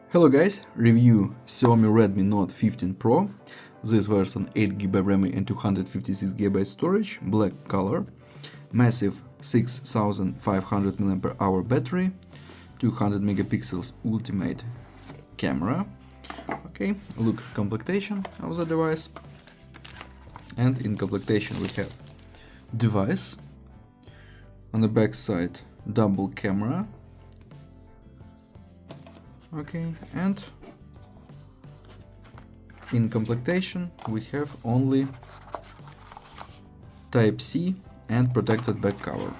Hello guys, review Xiaomi Redmi Note 15 Pro. This version 8GB RAM and 256GB storage, black color, massive 6500 mAh battery, 200 megapixels ultimate camera. Okay, look complementation of the device. And in complementation we have device. On the back side, double camera. Okay, and in complementation we have only Type-C and protected back cover.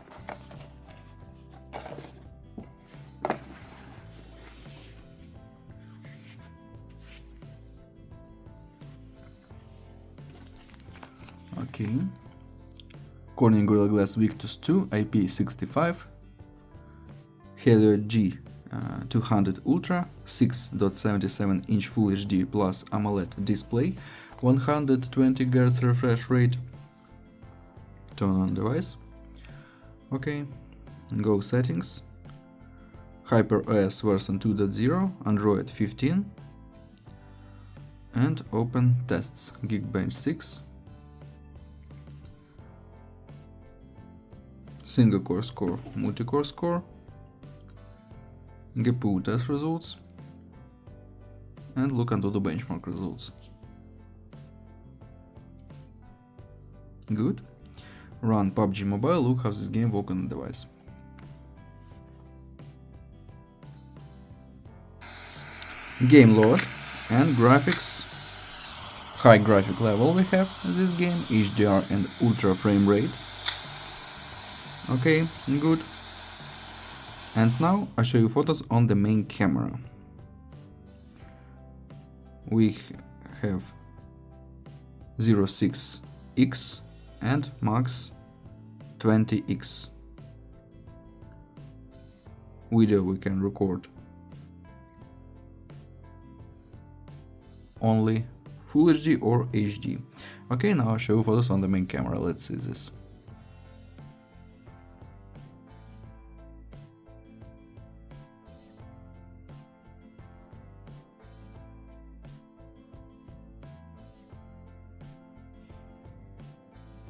Okay, Corning Gorilla Glass Victus 2 IP65, Helio G 200 Ultra, 6.77-inch Full HD plus AMOLED display, 120 Hz refresh rate. Turn on device. Okay, go settings. HyperOS version 2.0, Android 15, and open tests. Geekbench 6, single core score, multi-core score, GPU test results, and look into the benchmark results. Good. Run PUBG Mobile, look how this game works on the device. Game load and graphics. High graphic level we have in this game, HDR and ultra frame rate. Okay, good. And now I show you photos on the main camera. We have 06x and max 20x. Video we can record only Full HD or HD. Okay, now I'll show you photos on the main camera. Let's see this.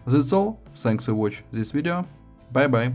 That's all. Thanks for watching this video. Bye bye.